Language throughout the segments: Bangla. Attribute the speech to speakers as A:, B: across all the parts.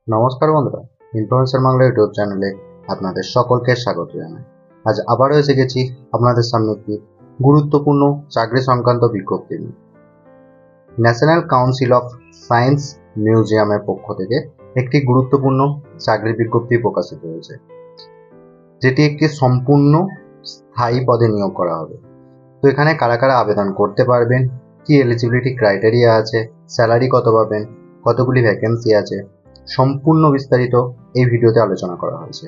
A: নমস্কার বন্ধুরা, ইনফরমেশন বাংলা ইউটিউব চ্যানেলে আপনাদের সকলকে স্বাগত জানাই। আজ আবারও এসে গেছি আপনাদের সামনে একটি গুরুত্বপূর্ণ চাকরি সংক্রান্ত বিজ্ঞপ্তি নিয়ে। ন্যাশনাল কাউন্সিল অফ সায়েন্স মিউজিয়ামের পক্ষ থেকে একটি গুরুত্বপূর্ণ চাকরির বিজ্ঞপ্তি প্রকাশিত হয়েছে, যেটি একটি সম্পূর্ণ স্থায়ী পদে নিয়োগ করা হবে। তো এখানে কারা কারা আবেদন করতে পারবেন, কি এলিজিবিলিটি ক্রাইটেরিয়া আছে, স্যালারি কত পাবেন, কতগুলি ভ্যাকেন্সি আছে, সম্পূর্ণ বিস্তারিত এই ভিডিওতে আলোচনা করা হয়েছে।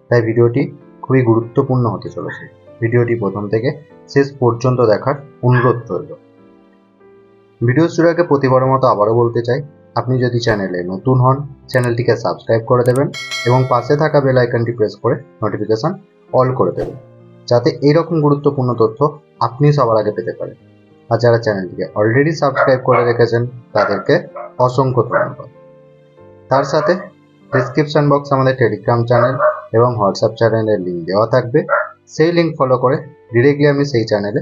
A: তাই ভিডিওটি খুবই গুরুত্বপূর্ণ হতে চলেছে। ভিডিওটি প্রথম থেকে শেষ পর্যন্ত দেখার অনুরোধ রইল। ভিডিও শুরুর আগে প্রতিবারের মতো আবারও বলতে চাই, আপনি যদি চ্যানেলে নতুন হন চ্যানেলটিকে সাবস্ক্রাইব করে দেবেন এবং পাশে থাকা বেল আইকনটি প্রেস করে নোটিফিকেশন অল করে দেবেন, যাতে এইরকম গুরুত্বপূর্ণ তথ্য আপনি সবার আগে পেতে পারেন। আর যারা চ্যানেলটিকে অলরেডি সাবস্ক্রাইব করে রেখেছেন তাদেরকে অসংখ্য ধন্যবাদ। তার সাথে ডেসক্রিপশন বক্স আমাদের টেলিগ্রাম চ্যানেল এবং হোয়াটসঅ্যাপ চ্যানেলের লিঙ্ক দেওয়া থাকবে। সেই লিঙ্ক ফলো করে ডিরেক্টলি আপনি সেই চ্যানেলে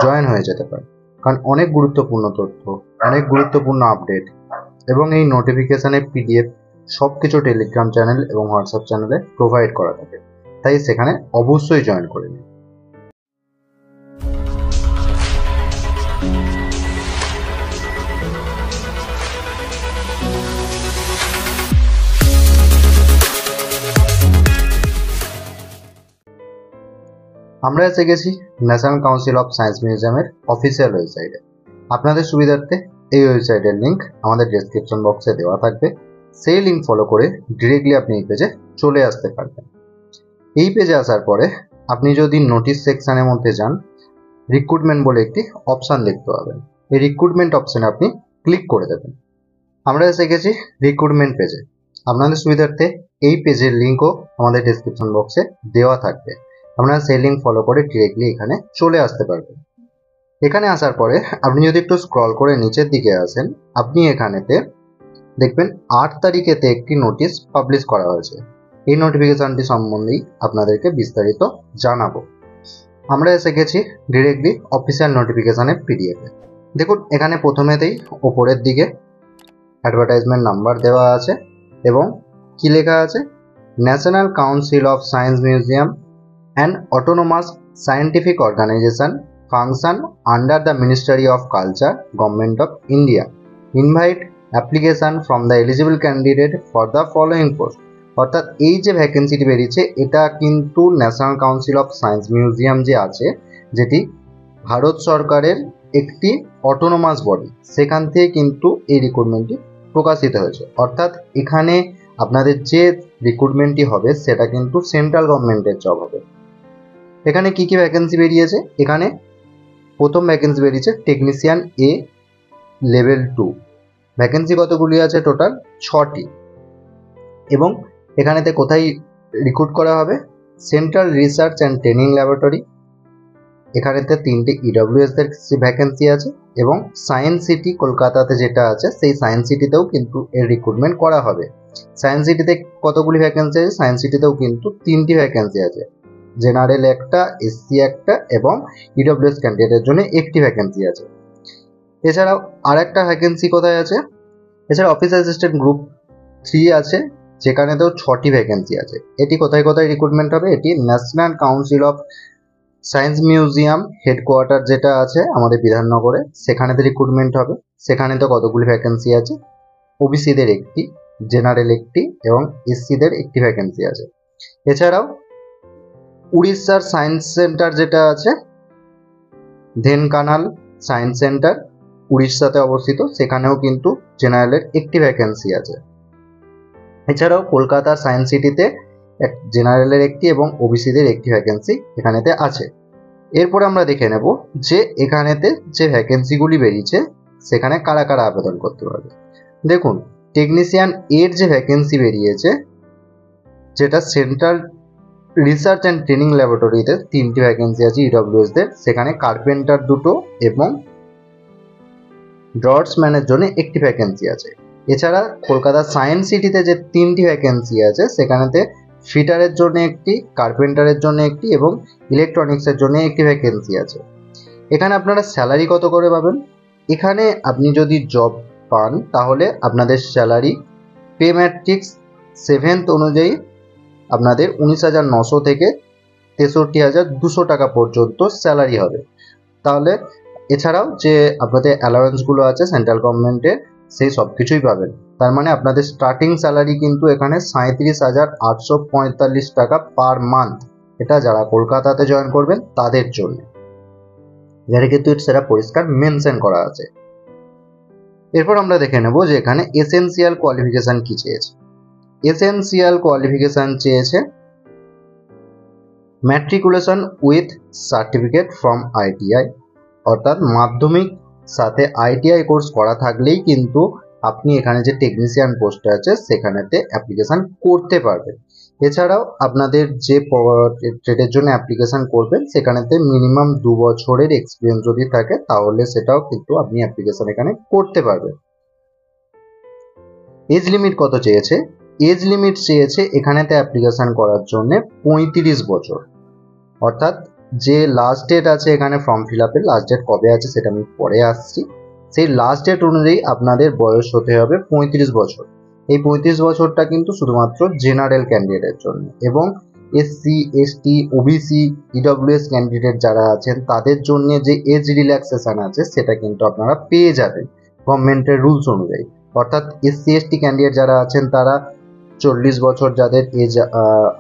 A: জয়েন হয়ে যেতে পারেন, কারণ অনেক গুরুত্বপূর্ণ তথ্য, অনেক গুরুত্বপূর্ণ আপডেট এবং এই নোটিফিকেশনের পিডিএফ সব কিছু টেলিগ্রাম চ্যানেল এবং হোয়াটসঅ্যাপ চ্যানেলে প্রোভাইড করা থাকে। তাই সেখানে অবশ্যই জয়েন করে নিন। আমরা এসে গেছি ন্যাশনাল কাউন্সিল অফ সায়েন্স মিউজিয়ামের অফিসিয়াল ওয়েবসাইটে। আপনাদের সুবিধার্থে এই ওয়েবসাইটের লিঙ্ক আমাদের ডেসক্রিপশন বক্সে দেওয়া থাকবে। সেই লিঙ্ক ফলো করে ডিরেক্টলি আপনি এই পেজে চলে আসতে পারবেন। এই পেজে আসার পরে আপনি যদি নোটিশ সেকশনের মধ্যে যান, রিক্রুটমেন্ট বলে একটি অপশান দেখতে পাবেন। এই রিক্রুটমেন্ট অপশানে আপনি ক্লিক করে দেবেন। আমরা এসে গেছি রিক্রুটমেন্ট পেজে। আপনাদের সুবিধার্থে এই পেজের লিঙ্কও আমাদের ডেসক্রিপশন বক্সে দেওয়া থাকবে। আপনারা সেই লিঙ্ক ফলো করে ডিরেক্টলি এখানে চলে আসতে পারবেন। এখানে আসার পরে আপনি যদি একটু স্ক্রল করে নিচের দিকে আসেন, আপনি এখানেতে দেখবেন 8 তারিখেতে একটি নোটিশ পাবলিশ করা হয়েছে। এই নোটিফিকেশনটি সম্বন্ধেই আপনাদেরকে বিস্তারিত জানাবো। আমরা এসে গেছি ডিরেক্টলি অফিসিয়াল নোটিফিকেশনের পিডিএফে। দেখুন, এখানে প্রথমেতেই ওপরের দিকে অ্যাডভার্টাইজমেন্ট নাম্বার দেওয়া আছে এবং কি লেখা আছে, national council of science museum an autonomous scientific organization function under the Ministry of Culture, Government of India. Invite application from the eligible candidate for the following post. অর্থাৎ এই যে ভ্যাকেন্সিটি বেরিয়েছে এটা কিন্তু national council of science museum যে আছে, যেটি ভারত সরকারের একটি অটোনোমাস বডি, সেখান থেকে কিন্তু এই রিক্রুটমেন্টটি প্রকাশিত হয়েছে। অর্থাৎ এখানে আপনাদের যে রিক্রুটমেন্টটি হবে সেটা কিন্তু সেন্ট্রাল গভর্নমেন্টের জব হবে। এখানে কি কি ভ্যাকেন্সি বেরিয়েছে, এখানে প্রথম ভ্যাকেন্সি বেরিয়েছে টেকনিশিয়ান এ লেভেল 2। ভ্যাকেন্সি কতগুলি আছে, টোটাল 6টি। এবং এখানেতে কোথায় রিক্রুট করা হবে, central research and training laboratory, এখানেতে 3টে ইডব্লিউএস এর ভ্যাকেন্সি আছে এবং সায়েন্স সিটি কলকাতাতে যেটা আছে সেই সায়েন্স সিটিতেও কিন্তু এর রিক্রুটমেন্ট করা হবে। সায়েন্স সিটিতে কতগুলি ভ্যাকেন্সি আছে, সায়েন্স সিটিতেও কিন্তু 3টি ভ্যাকেন্সি আছে, জেনারেল একটা, এসসি একটা এবং ইডব্লিউএস ক্যান্ডিডেটের জন্য একটি ভ্যাকেন্সি আছে। এছাড়াও আর একটা ভ্যাকেন্সি কোথায় আছে, এছাড়া অফিস অ্যাসিস্ট্যান্ট গ্রুপ 3 আছে, যেখানেতেও 6টি ভ্যাকেন্সি আছে। এটি কোথায় কোথায় রিক্রুটমেন্ট হবে, এটি national council of science museum headquarter যেটা আছে আমাদের বিধাননগরে, সেখানেতে রিক্রুটমেন্ট হবে। সেখানেতে কতগুলি ভ্যাকেন্সি আছে, ওবিসিদের একটি, জেনারেল একটি এবং এসসিদের একটি ভ্যাকেন্সি আছে। এছাড়াও উড়িষ্যার সায়েন্স সেন্টার যেটা আছে, ধেনকানাল সায়েন্স সেন্টার উড়িষ্যাতে অবস্থিত, সেখানেও কিন্তু জেনারেলের একটি ভ্যাকেন্সি আছে। এছাড়াও কলকাতার সায়েন্স সিটিতে জেনারেলের একটি এবং ওবিসিদের একটি ভ্যাকেন্সি এখানেতে আছে। এরপরে আমরা দেখে নেব যে এখানেতে যে ভ্যাকেন্সিগুলি বেরিয়েছে সেখানে কারা কারা আবেদন করতে পারবে। দেখুন, টেকনিশিয়ান এর যে ভ্যাকেন্সি বেরিয়েছে, যেটা সেন্ট্রাল রিসার্চ অ্যান্ড ট্রেনিং ল্যাবরেটরিতে 3টি ভ্যাকেন্সি আছে ইডব্লিউএসদের, সেখানে কার্পেন্টার 2টো এবং ড্রটসম্যানের জন্য একটি ভ্যাকেন্সি আছে। এছাড়া কলকাতা সায়েন্স সিটিতে যে 3টি ভ্যাকেন্সি আছে সেখানেতে ফিটারের জন্য একটি, কার্পেন্টারের জন্য একটি এবং ইলেকট্রনিক্সের জন্য একটি ভ্যাকেন্সি আছে। এখানে আপনারা স্যালারি কত করে পাবেন, এখানে আপনি যদি জব পান তাহলে আপনাদের স্যালারি পে ম্যাট্রিক্স সেভেন্থ অনুযায়ী আপনাদের 19,900 থেকে 63,200 টাকা পর্যন্ত স্যালারি হবে। তাহলে এছাড়াও যে আপনাদের অ্যালাওয়েন্সগুলো আছে সেন্ট্রাল গভর্নমেন্টের, সেই সব কিছুই পাবেন। তার মানে আপনাদের স্টার্টিং স্যালারি কিন্তু এখানে 37,845 টাকা পার মান্থ। এটা যারা কলকাতাতে জয়েন করবেন তাদের জন্য, যেটা কিন্তু সেটা পরিষ্কার মেনশন করা আছে। এরপর আমরা দেখে নেব যে এখানে এসেনশিয়াল কোয়ালিফিকেশন কি চেয়েছে। এসেনশিয়াল কোয়ালিফিকেশন চেয়েছে matriculation with certificate from ITI, অর্থাৎ মাধ্যমিক সাথে আইটিআই কোর্স করা থাকলেই কিন্তু আপনি এখানে যে টেকনিশিয়ান পোস্ট আছে সেখানেতে অ্যাপ্লিকেশান করতে পারবেন। এছাড়াও আপনাদের যে ট্রেডের জন্য অ্যাপ্লিকেশান করবেন সেখানেতে মিনিমাম 2 বছরের এক্সপিরিয়েন্স যদি থাকে তাহলে সেটাও কিন্তু আপনি অ্যাপ্লিকেশান এখানে করতে পারবেন। এজ লিমিট কত চেয়েছে? এজ লিমিট চেয়েছে এখানেতে অ্যাপ্লিকেশান করার জন্য 35 বছর, অর্থাৎ যে লাস্ট ডেট আছে এখানে ফর্ম ফিল আপের লাস্ট ডেট কবে আছে সেটা আমি পরে আসছি। সেই লাস্ট ডেট অনুযায়ী আপনাদের বয়স হতে হবে 35 বছর। এই 35 বছরটা কিন্তু শুধুমাত্র জেনারেল ক্যান্ডিডেটের জন্য, এবং SC, ST, OBC, EWS candidate যারা আছেন তাদের জন্য যে এজ রিল্যাক্সেশন আছে সেটা কিন্তু আপনারা পেয়ে যাবেন গভর্নমেন্টের রুলস অনুযায়ী। অর্থাৎ এসসি এসটি ক্যান্ডিডেট যারা আছেন তারা 40 বছর যাদের এজ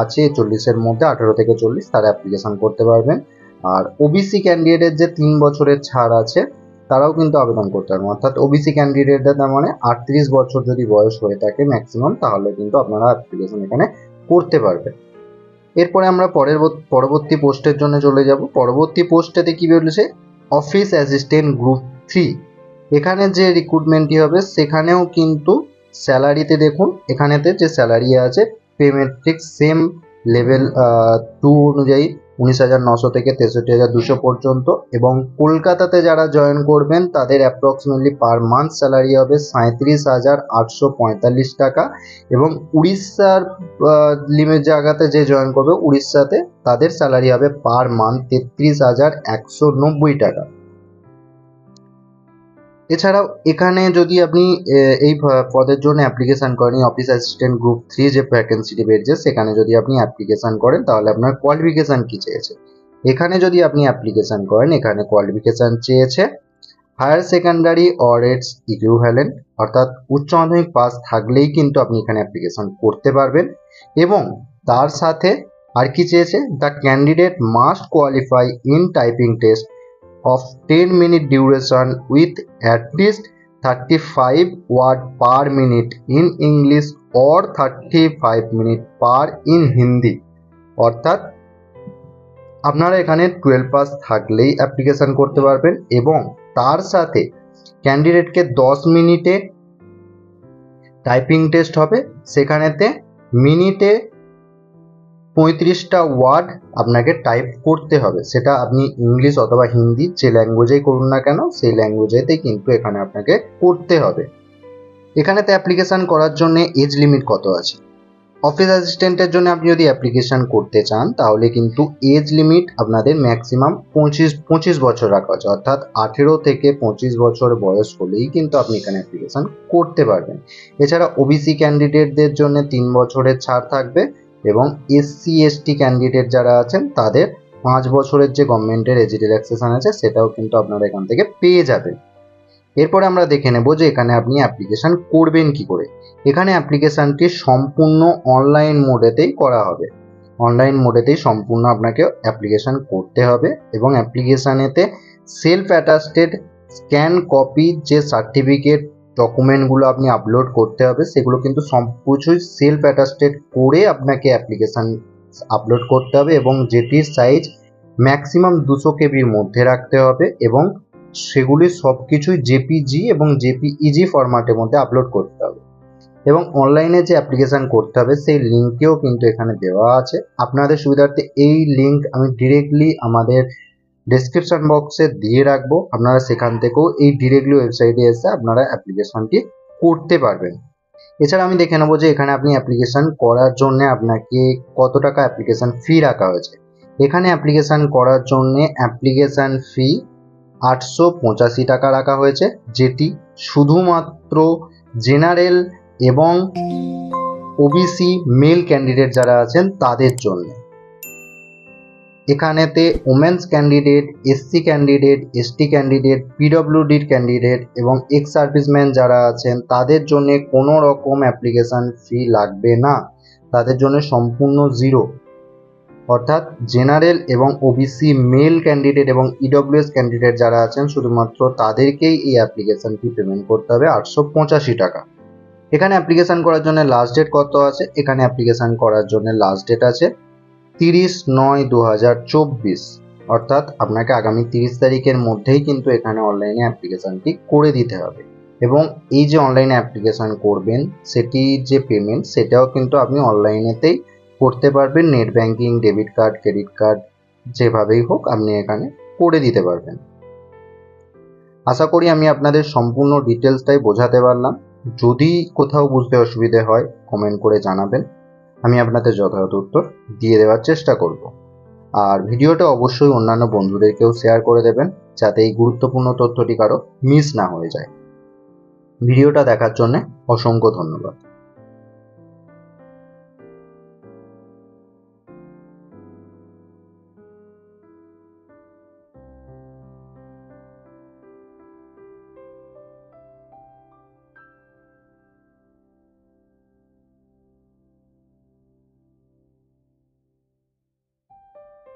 A: আছে 40-এর মধ্যে 18 থেকে 40 তারা অ্যাপ্লিকেশন করতে পারবেন। আর ওবিসি ক্যান্ডিডেটের যে 3 বছরের ছাড় আছে তারাও কিন্তু আবেদন করতে পারবেন। অর্থাৎ ওবিসি ক্যান্ডিডেটদের তার মানে 38 বছর যদি বয়স হয়ে থাকে ম্যাক্সিমাম, তাহলে কিন্তু আপনারা অ্যাপ্লিকেশন এখানে করতে পারবেন। এরপরে আমরা পরবর্তী পোস্টের জন্য চলে যাব। পরবর্তী পোস্টেতে কি বলেছে? Office assistant group 3। এখানে যে রিক্রুটমেন্টটি হবে সেখানেও কিন্তু স্যালারিতে দেখুন এখানেতে যে স্যালারি আছে পে ম্যাট্রিক্স সেম লেভেল 2 অনুযায়ী 19,900 থেকে 63,200 পর্যন্ত, এবং কলকাতাতে যারা জয়েন করবেন তাদের অ্যাপ্রক্সিমেটলি পার মান্থ স্যালারি হবে 37,845 টাকা, এবং উড়িষ্যার লিমিট জায়গাতে যে জয়েন করবে উড়িষ্যাতে তাদের স্যালারি হবে পার মান্থ 33,190 টাকা। এছাড়াও এখানে যদি আপনি এই পদের জন্য অ্যাপ্লিকেশান করেন, অফিস অ্যাসিস্ট্যান্ট গ্রুপ 3 যে ভ্যাকেন্সিটি বেরিয়েছে সেখানে যদি আপনি অ্যাপ্লিকেশান করেন তাহলে আপনার কোয়ালিফিকেশান কি চেয়েছে? এখানে যদি আপনি অ্যাপ্লিকেশান করেন এখানে কোয়ালিফিকেশান চেয়েছে higher secondary or its equivalent, অর্থাৎ উচ্চ মাধ্যমিক পাস থাকলেই কিন্তু আপনি এখানে অ্যাপ্লিকেশান করতে পারবেন। এবং তার সাথে আর কি চেয়েছে? The candidate must qualify in typing test of 10 minute duration with at least 35 word per minute in English or 35 minute per in Hindi। অর্থাৎ আপনারা এখানে 12 পাস থাকলেই অ্যাপ্লিকেশন করতে পারবেন, এবং তার সাথে ক্যান্ডিডেটকে 10 মিনিটে টাইপিং টেস্ট হবে, সেখানেতে মিনিটে 35টা ওয়ার্ড আপনাকে টাইপ করতে হবে। সেটা আপনি ইংলিশ অথবা হিন্দি যে ল্যাঙ্গুয়েজেই করুন না কেন সেই ল্যাঙ্গুয়েজেতেই কিন্তু এখানে আপনাকে করতে হবে। এখানেতে অ্যাপ্লিকেশান করার জন্য এজ লিমিট কত আছে? অফিস অ্যাসিস্ট্যান্টের জন্য আপনি যদি অ্যাপ্লিকেশান করতে চান তাহলে কিন্তু এজ লিমিট আপনাদের ম্যাক্সিমাম 25 বছর রাখা আছে, অর্থাৎ 18 থেকে 25 বছর বয়স হলেই কিন্তু আপনি এখানে অ্যাপ্লিকেশান করতে পারবেন। এছাড়া ওবিসি ক্যান্ডিডেটদের জন্য 3 বছরের ছাড় থাকবে, এবং এসসি এসটি ক্যান্ডিডেট যারা আছেন তাদের 5 বছরের যে গভর্নমেন্টের এজ রিল্যাক্সেশন আছে সেটাও কিন্তু আপনারা এখান থেকে পেয়ে যাবেন। এরপরে আমরা দেখে নেব যে এখানে আপনি অ্যাপ্লিকেশান করবেন কি করে। এখানে অ্যাপ্লিকেশানটি সম্পূর্ণ অনলাইন মোডেতেই করা হবে। অনলাইন মোডেতেই সম্পূর্ণ আপনাকে অ্যাপ্লিকেশান করতে হবে, এবং অ্যাপ্লিকেশানেতে সেলফ অ্যাটাস্টেড স্ক্যান কপি যে সার্টিফিকেট ডকুমেন্টগুলো আপনি আপলোড করতে হবে সেগুলো কিন্তু সব কিছুই সেলফ অ্যাটাস্টেড করে আপনাকে অ্যাপ্লিকেশান আপলোড করতে হবে, এবং যেটির সাইজ ম্যাক্সিমাম 200 কেবির মধ্যে রাখতে হবে, এবং সেগুলি সব কিছুই জেপিজি এবং জেপিইজি ফরম্যাটের মধ্যে আপলোড করতে হবে। এবং অনলাইনে যে অ্যাপ্লিকেশান করতে হবে সেই লিঙ্কেও কিন্তু এখানে দেওয়া আছে। আপনাদের সুবিধার্থে এই লিঙ্ক আমি ডিরেক্টলি আমাদের ডেসক্রিপশন বক্সে দিয়ে রাখবো, আপনারা সেখান থেকেও এই ডিরেক্টলি ওয়েবসাইটে এসে আপনারা অ্যাপ্লিকেশনটি করতে পারবেন। এছাড়া আমি দেখে নেবো যে এখানে আপনি অ্যাপ্লিকেশান করার জন্য আপনাকে কত টাকা অ্যাপ্লিকেশান ফি রাখা হয়েছে। এখানে অ্যাপ্লিকেশান করার জন্য অ্যাপ্লিকেশান ফি 885 টাকা রাখা হয়েছে, যেটি শুধুমাত্র জেনারেল এবং ওবিসি মেল ক্যান্ডিডেট যারা আছেন তাদের জন্য। এখানেতে women's candidate, SC candidate, ST candidate, পিডব্লিউডির ক্যান্ডিডেট এবং এক্স সার্ভিসম্যান যারা আছেন তাদের জন্য কোনো রকম অ্যাপ্লিকেশান ফি লাগবে না, তাদের জন্য সম্পূর্ণ জিরো। অর্থাৎ জেনারেল এবং ওবিসি মেল ক্যান্ডিডেট এবং ইডব্লিউএস ক্যান্ডিডেট যারা আছেন শুধুমাত্র তাদেরকেই এই অ্যাপ্লিকেশান ফি পেমেন্ট করতে হবে 885 টাকা। এখানে অ্যাপ্লিকেশান করার জন্য লাস্ট ডেট কত আছে? এখানে অ্যাপ্লিকেশান করার জন্য লাস্ট ডেট আছে 30/9/2024, অর্থাৎ আপনাকে আগামী 30 তারিখের মধ্যেই কিন্তু এখানে অনলাইনে অ্যাপ্লিকেশানটি করে দিতে হবে। এবং এই যে অনলাইনে অ্যাপ্লিকেশান করবেন সেটি যে পেমেন্ট সেটাও কিন্তু আপনি অনলাইনেতেই করতে পারবেন, net banking, debit card, credit card যেভাবেই হোক আপনি এখানে করে দিতে পারবেন। আশা করি আমি আপনাদের সম্পূর্ণ ডিটেলসটাই বোঝাতে পারলাম। যদি কোথাও বুঝতে অসুবিধে হয় কমেন্ট করে জানাবেন, আমি আপনাদের যথাযথ উত্তর দিয়ে দেওয়ার চেষ্টা করব। আর ভিডিওটা অবশ্যই অন্যান্য বন্ধুদেরকেও শেয়ার করে দেবেন যাতে এই গুরুত্বপূর্ণ তথ্যটি কারো মিস না হয়ে যায়। ভিডিওটা দেখার জন্য অসংখ্য ধন্যবাদ।